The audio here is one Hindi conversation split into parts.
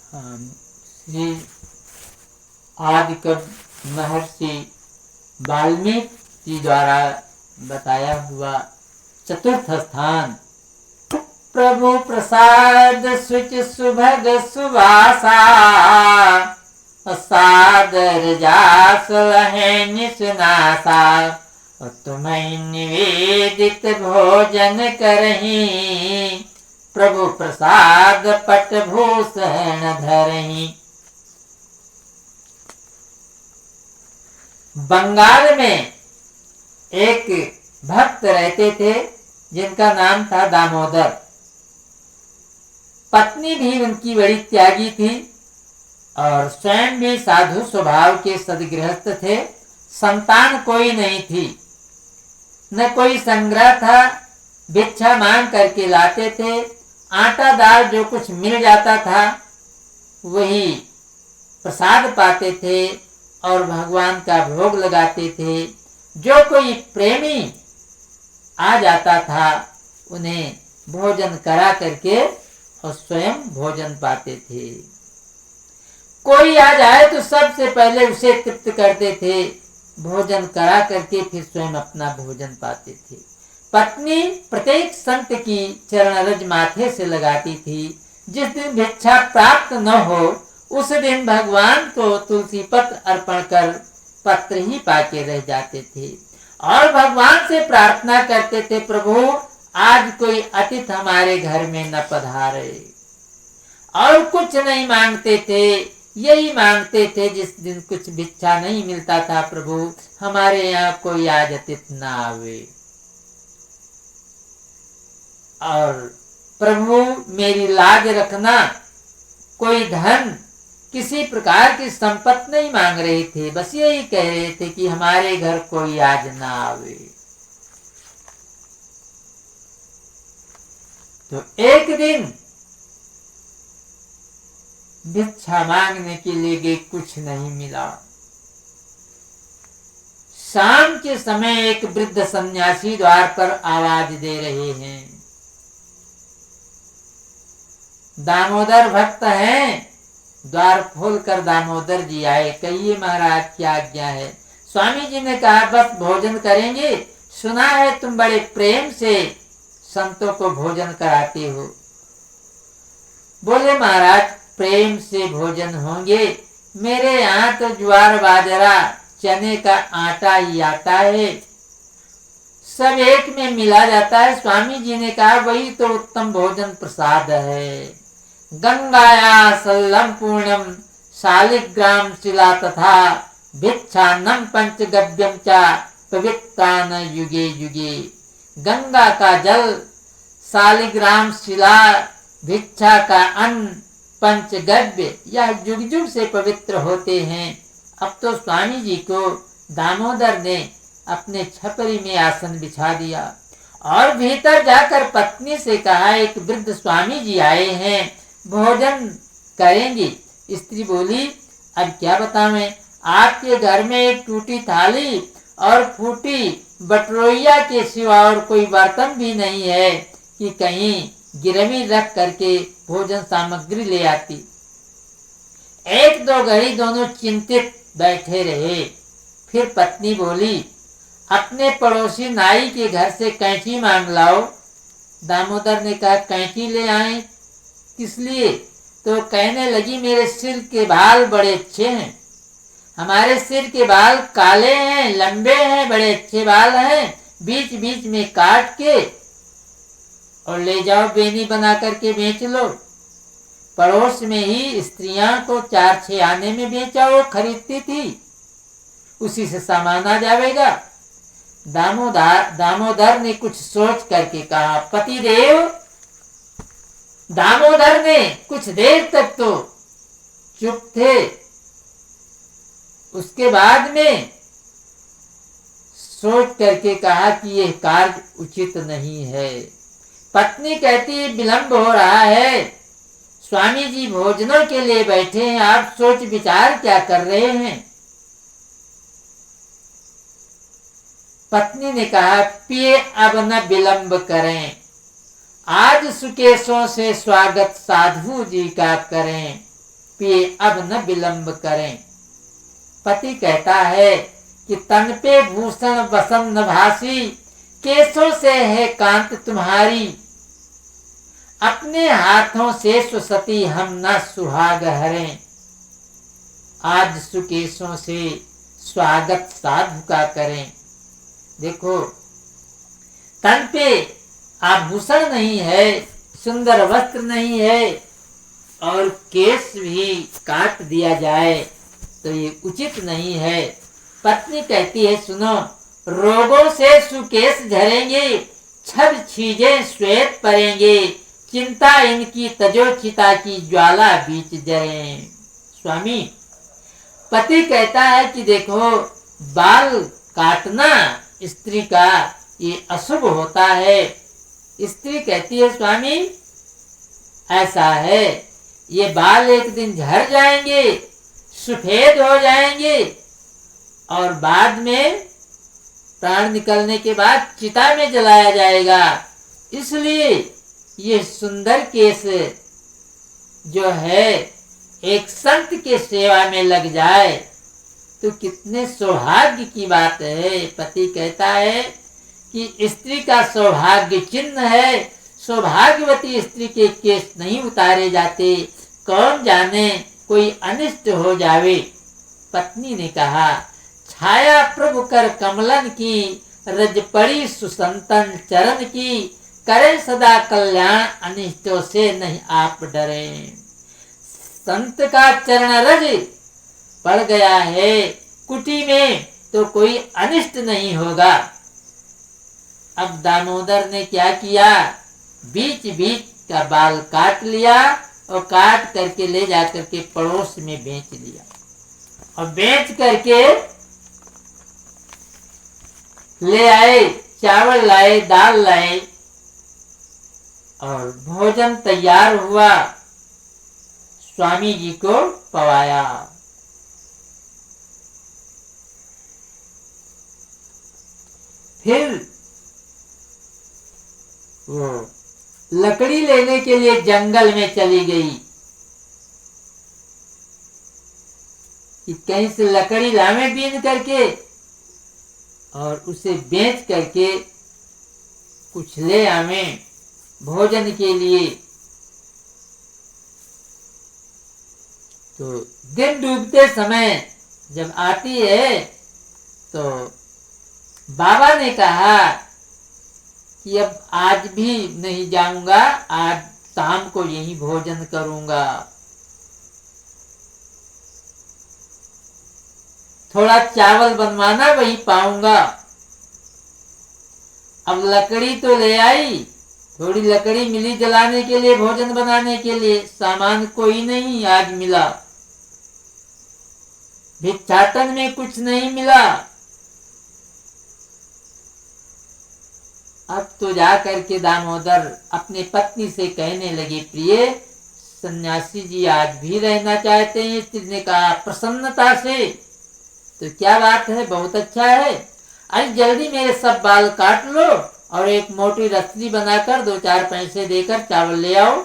श्री आदिकवि महर्षि वाल्मीकि जी द्वारा बताया हुआ चतुर्थ स्थान। प्रभु प्रसाद सुच सुभग सुवासा, सादर जास लहे निसनासा, तुम्हें निवेदित भोजन करही, प्रभु प्रसाद पट भूषण धरही। बंगाल में एक भक्त रहते थे जिनका नाम था दामोदर। पत्नी भी उनकी बड़ी त्यागी थी और स्वयं भी साधु स्वभाव के सद्गृहस्थ थे। संतान कोई नहीं थी, न कोई संग्रह था, भिक्षा मांग करके लाते थे। आटा दाल जो कुछ मिल जाता था वही प्रसाद पाते थे और भगवान का भोग लगाते थे। जो कोई प्रेमी आ जाता था उन्हें भोजन करा करके और स्वयं भोजन पाते थे। कोई आ जाए तो सबसे पहले उसे तृप्त करते थे, भोजन करा करके फिर स्वयं अपना भोजन पाते थे। पत्नी प्रत्येक संत की चरणरज माथे से लगाती थी। जिस दिन भिक्षा प्राप्त न हो उस दिन भगवान को तुलसी पत्र अर्पण कर पत्र ही पाके रह जाते थे और भगवान से प्रार्थना करते थे, प्रभु आज कोई अतिथि हमारे घर में न पधारे। और कुछ नहीं मांगते थे, यही मांगते थे जिस दिन कुछ भिक्षा नहीं मिलता था, प्रभु हमारे यहाँ कोई आज अतिथि न आवे और प्रभु मेरी लाज रखना। कोई धन किसी प्रकार की संपत्ति नहीं मांग रहे थे, बस यही कह रहे थे कि हमारे घर कोई आज ना आवे। तो एक दिन भिक्षा मांगने के लिए गए, कुछ नहीं मिला। शाम के समय एक वृद्ध सन्यासी द्वार पर आवाज दे रहे हैं, दामोदर भक्त हैं। द्वार खोलकर दामोदर जी आए। कहिए महाराज क्या आज्ञा है? स्वामी जी ने कहा बस भोजन करेंगे, सुना है तुम बड़े प्रेम से संतों को भोजन कराते हो। बोले महाराज प्रेम से भोजन होंगे, मेरे यहाँ तो ज्वार बाजरा चने का आटा ही आता है, सब एक में मिला जाता है। स्वामी जी ने कहा वही तो उत्तम भोजन प्रसाद है। गंगाया सल्लम पूर्णम शालिग्राम शिला तथा भिक्षान्नम पंचगव्यम चा पवित्रान युगे युगे। गंगा का जल, शालिग्राम शिला, भिक्षा का अन्न, पंचगव्य यह युग युग से पवित्र होते हैं। अब तो स्वामी जी को दामोदर ने अपने छपरी में आसन बिछा दिया और भीतर जाकर पत्नी से कहा एक वृद्ध स्वामी जी आए हैं, भोजन करेंगी। स्त्री बोली अब क्या बतावें, आपके घर में एक टूटी थाली और फूटी बटरोइया के सिवा और कोई बर्तन भी नहीं है कि कहीं गिरवी रख करके भोजन सामग्री ले आती। एक दो घड़ी दोनों चिंतित बैठे रहे। फिर पत्नी बोली अपने पड़ोसी नाई के घर से कैंची मांग लाओ। दामोदर ने कहा कैंची ले आए किस लिए? तो कहने लगी मेरे सिर के बाल बड़े अच्छे हैं, हमारे सिर के बाल काले हैं, लंबे हैं, बड़े अच्छे बाल हैं, बीच बीच में काट के और ले जाओ, बेनी बना करके बेच लो। पड़ोस में ही स्त्रियां को 4-6 आने में बेचा, वो खरीदती थी, उसी से सामान आ जाएगा। दामोदर ने कुछ सोच करके कहा पतिदेव। दामोदर ने कुछ देर तक तो चुप थे, उसके बाद में सोच करके कहा कि यह कार्य उचित नहीं है। पत्नी कहती विलंब हो रहा है, स्वामी जी भोजनों के लिए बैठे हैं, आप सोच विचार क्या कर रहे हैं? पत्नी ने कहा पिए अब न विलंब करें, आज सुकेशों से स्वागत साधु जी का करें। पिए अब न विलंब करें। पति कहता है कि तन पे भूषण वसन भासी, केसों से है कांत तुम्हारी, अपने हाथों से सुसती हम न सुहाग हरें, आज सुकेशों से स्वागत साधु का करें। देखो, तन पे आभूषण नहीं है, सुंदर वस्त्र नहीं है, और केस भी काट दिया जाए तो ये उचित नहीं है। पत्नी कहती है, सुनो, रोगों से सुकेश झरेंगे, छब छीजे श्वेत परेंगे, चिंता इनकी तजो चिता की ज्वाला बीच जरे। स्वामी, पति कहता है कि देखो, बाल काटना स्त्री का ये अशुभ होता है। स्त्री कहती है, स्वामी ऐसा है, ये बाल एक दिन झड़ जाएंगे, सफेद हो जाएंगे, और बाद में प्राण निकलने के बाद चिता में जलाया जाएगा। इसलिए ये सुंदर केस जो है एक संत के सेवा में लग जाए तो कितने सौभाग्य की बात है। पति कहता है कि स्त्री का सौभाग्य चिन्ह है, सौभाग्यवती स्त्री के केस नहीं उतारे जाते, कौन जाने कोई अनिष्ट हो जावे। पत्नी ने कहा, छाया प्रभु कर कमलन की, रज पड़ी सुसंतन चरण की, करे सदा कल्याण अनिष्टों से नहीं आप डरे। संत का चरण रज पड़ गया है कुटी में तो कोई अनिष्ट नहीं होगा। अब दामोदर ने क्या किया, बीच बीच का बाल काट लिया और काट करके ले जाकर के पड़ोस में बेच लिया, और बेच करके ले आए, चावल लाए, दाल लाए, और भोजन तैयार हुआ, स्वामी जी को पवाया। फिर वो लकड़ी लेने के लिए जंगल में चली गई कि कहीं से लकड़ी लावे बीन करके और उसे बेच करके कुछ ले आवे भोजन के लिए। तो दिन डूबते समय जब आती है तो बाबा ने कहा कि अब आज भी नहीं जाऊंगा, आज शाम को यही भोजन करूंगा। थोड़ा चावल बनवाना वही पाऊंगा। अब लकड़ी तो ले आई, थोड़ी लकड़ी मिली जलाने के लिए, भोजन बनाने के लिए, सामान कोई नहीं आज मिला, भिक्षाटन में कुछ नहीं मिला। अब तो जा करके दामोदर अपने पत्नी से कहने लगे, प्रिय सन्यासी जी आज भी रहना चाहते हैं। स्त्री ने कहा प्रसन्नता से, तो क्या बात है, बहुत अच्छा है, आज जल्दी मेरे सब बाल काट लो और एक मोटी रस्सी बनाकर 2-4 पैसे देकर चावल ले आओ।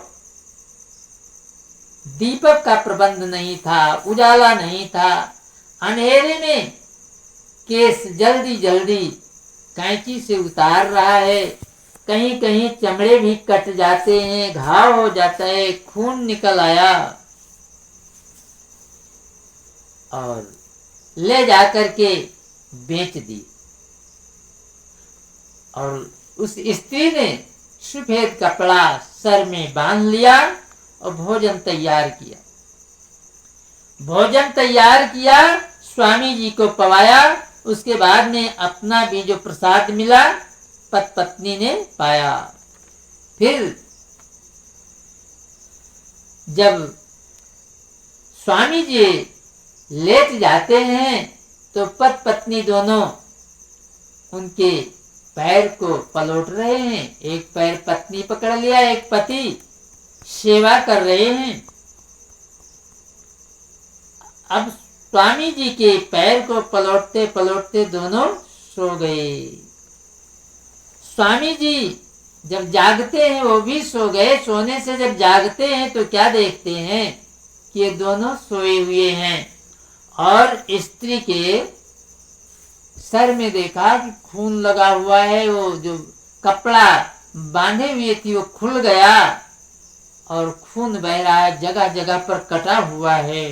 दीपक का प्रबंध नहीं था, उजाला नहीं था, अंधेरे में केस जल्दी जल्दी कैंची से उतार रहा है, कहीं कहीं चमड़े भी कट जाते हैं, घाव हो जाता है, खून निकल आया, और ले जाकर के बेच दी। और उस स्त्री ने सफेद कपड़ा सर में बांध लिया और भोजन तैयार किया। भोजन तैयार किया, स्वामी जी को पवाया, उसके बाद में अपना भी जो प्रसाद मिला पत्नी ने पाया। फिर जब स्वामी जी लेट जाते हैं तो पत्नी दोनों उनके पैर को पलट रहे हैं, एक पैर पत्नी पकड़ लिया, एक पति सेवा कर रहे हैं। अब स्वामी जी के पैर को पलटते पलटते दोनों सो गए। स्वामी जी जब जागते हैं वो भी सो गए। सोने से जब जागते हैं तो क्या देखते हैं कि ये दोनों सोए हुए हैं। और स्त्री के सर में देखा कि खून लगा हुआ है, वो जो कपड़ा बांधे हुए थी वो खुल गया और खून बह रहा है, जगह जगह पर कटा हुआ है।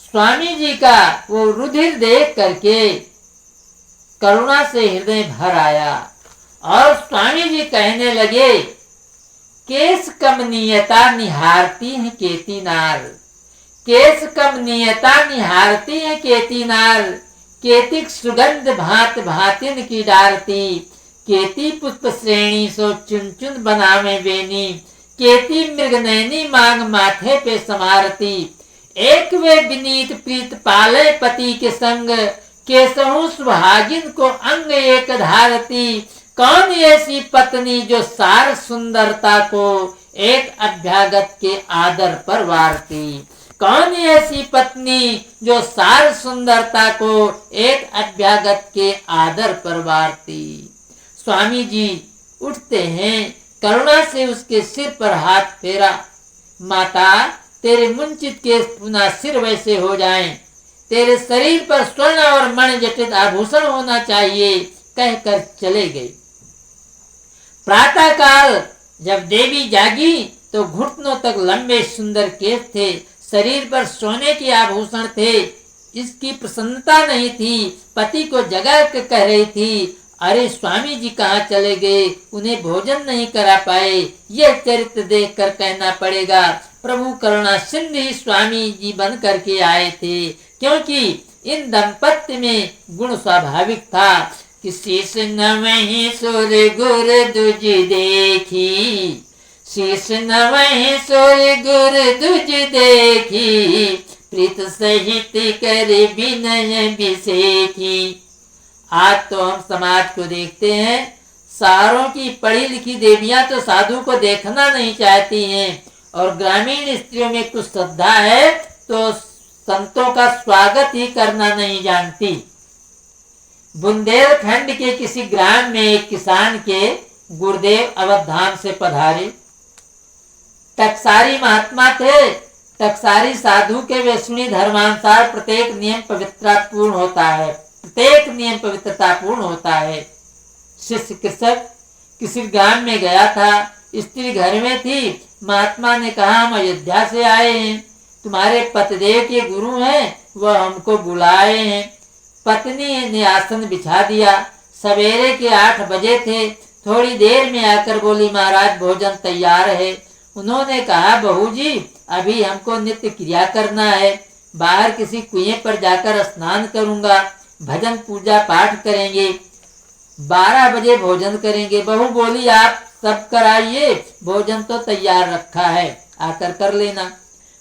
स्वामी जी का वो रुधिर देख करके करुणा से हृदय भर आया और स्वामी जी कहने लगे, केस कमनीयता निहारती है केती नार, केस कमनीयता निहारती है केती नार, केतिक सुगंध भांत भातिन की डारती, केती पुष्प श्रेणी सो चुन चुन बनावे बेनी, केती मृग नैनी मांग माथे पे समारती, एक वे विनीत प्रीत पाले पति के संग, केसहु सुहागिन को अंग एक धारती, कौन ऐसी पत्नी जो सार सुंदरता को एक अभ्यागत के आदर पर वारती, कौन ऐसी पत्नी जो सार सुंदरता को एक अभ्यागत के आदर पर वारती। स्वामी जी उठते हैं, करुणा से उसके सिर पर हाथ फेरा, माता तेरे मुंचित के पुनः सिर वैसे हो जाएं, तेरे शरीर पर स्वर्ण और मणि जटित आभूषण होना चाहिए, कहकर चले गए। प्रातः काल जब देवी जागी तो घुटनों तक लंबे सुंदर केस थे, शरीर पर सोने के आभूषण थे। इसकी प्रसन्नता नहीं थी, पति को जगा के कह रही थी, अरे स्वामी जी कहाँ चले गए, उन्हें भोजन नहीं करा पाए। यह चरित्र देखकर कहना पड़ेगा प्रभु करुणा सिंधु ही स्वामी जी बन करके आए थे, क्योंकि इन दंपत्ति में गुण स्वाभाविक था कि शीश नवहि सुर गुर दुज देखी, शीश नवहि सुर गुर दुज देखी, प्रीत सहित कर विनय बिसेखी। आज तो हम समाज को देखते हैं, शहरों की पढ़ी लिखी देवियां तो साधु को देखना नहीं चाहती हैं, और ग्रामीण स्त्रियों में कुछ श्रद्धा है तो संतों का स्वागत ही करना नहीं जानती। बुंदेलखंड के किसी ग्राम में एक किसान के गुरुदेव अवध धाम से पधारे। टकसारी महात्मा थे। टकसारी साधु के वैष्णवी धर्मानुसार प्रत्येक नियम पवित्रतापूर्ण होता है, प्रत्येक नियम पवित्रतापूर्ण होता है। शिष्य कृषक किसी ग्राम में गया था, स्त्री घर में थी। महात्मा ने कहा, हम अयोध्या से आए हैं, तुम्हारे पतिदेव के गुरु हैं, वह हमको बुलाए हैं। पत्नी ने आसन बिछा दिया। सवेरे के 8 बजे थे। थोड़ी देर में आकर बोली, महाराज भोजन तैयार है। उन्होंने कहा, बहू जी अभी हमको नित्य क्रिया करना है, बाहर किसी कुएं पर जाकर स्नान करूंगा, भजन पूजा पाठ करेंगे, 12 बजे भोजन करेंगे। बहू बोली, आप सब कराइए, भोजन तो तैयार रखा है, आकर कर लेना।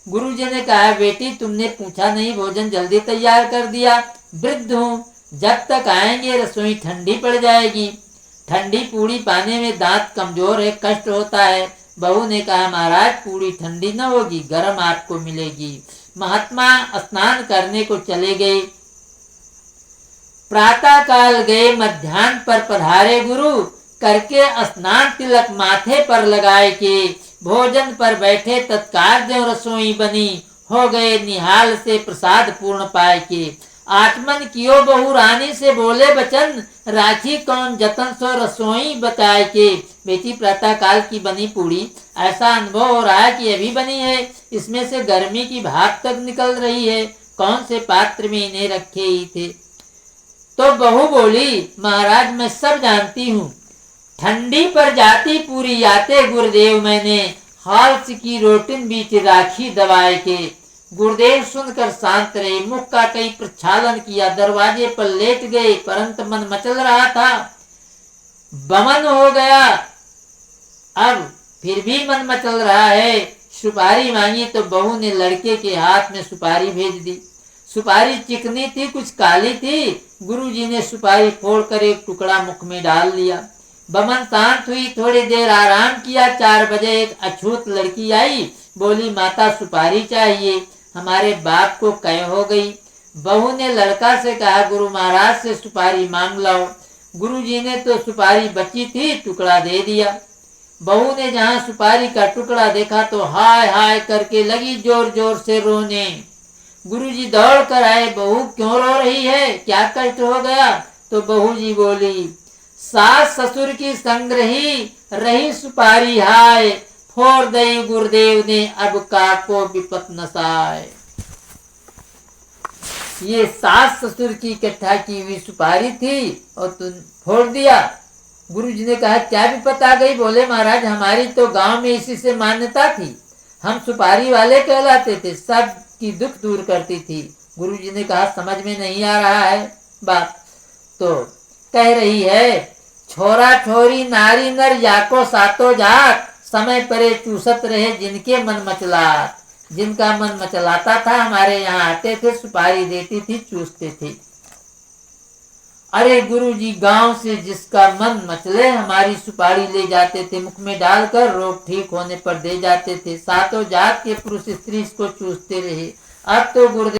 गुरुजी ने कहा, बेटी तुमने पूछा नहीं, भोजन जल्दी तैयार कर दिया। वृद्ध हूँ, जब तक आएंगे रसोई ठंडी पड़ जाएगी, ठंडी पूड़ी पाने में दांत कमजोर है, कष्ट होता है। बहू ने कहा, महाराज पूड़ी ठंडी न होगी, गर्म आपको मिलेगी। महात्मा स्नान करने को चले गए। प्रातः काल गए, मध्याह्न पर पधारे गुरु, करके स्नान तिलक माथे पर लगाए के भोजन पर बैठे। तत्काल जो रसोई बनी, हो गए निहाल से प्रसाद पूर्ण पाए के। आचमन कियो बहु रानी से बोले बचन, राखी कौन जतन सो रसोई बताए के। बेटी प्रातः काल की बनी पूड़ी, ऐसा अनुभव हो रहा है कि अभी बनी है, इसमें से गर्मी की भाप तक निकल रही है, कौन से पात्र में इन्हें रखे ही थे। तो बहू बोली, महाराज मैं सब जानती हूँ, ठंडी पर जाती पूरी आते गुरुदेव, मैंने हाल की रोटिन बीच राखी दबाए के। गुरुदेव सुनकर शांत रहे, मुख का कई प्रक्षालन किया, दरवाजे पर लेट गए, परंतु मन मचल रहा था, बमन हो गया। अब फिर भी मन मचल रहा है। सुपारी मांगी तो बहू ने लड़के के हाथ में सुपारी भेज दी। सुपारी चिकनी थी, कुछ काली थी। गुरुजी ने सुपारी फोड़कर एक टुकड़ा मुख में डाल लिया। बमन शांत हुई, थोड़ी देर आराम किया। 4 बजे एक अछूत लड़की आई, बोली, माता सुपारी चाहिए, हमारे बाप को कै हो गई। बहू ने लड़का से कहा, गुरु महाराज से सुपारी मांग लाओ। गुरुजी ने तो सुपारी बची थी, टुकड़ा दे दिया। बहू ने जहां सुपारी का टुकड़ा देखा तो हाय हाय करके लगी जोर जोर से रोने। गुरुजी दौड़ कर आए, बहू क्यों रो रही है, क्या कष्ट हो गया? तो बहू जी बोली, सास ससुर की संग्रही रही सुपारी हाय, फोड़ दई गुरुदेव ने अब काको विपत नसाय। ये सास ससुर की इकट्ठा की हुई सुपारी थी और तुम फोड़ दिया। गुरु जी ने कहा क्या विपत आ गई? बोले महाराज हमारी तो गांव में इसी से मान्यता थी, हम सुपारी वाले कहलाते थे, सब की दुख दूर करती थी। गुरु जी ने कहा समझ में नहीं आ रहा है बात। तो कह रही है, छोरा छोरी नारी नर याको सातो जात, समय परे चूसत रहे जिनके मन मचलात। जिनका मन मचलाता था हमारे यहाँ आते थे, सुपारी देती थी, चूसते थे। अरे गुरुजी गांव से जिसका मन मचले हमारी सुपारी ले जाते थे, मुख में डालकर रोग ठीक होने पर दे जाते थे। सातों जात के पुरुष स्त्री इसको चूसते रहे। अब तो गुरुदेव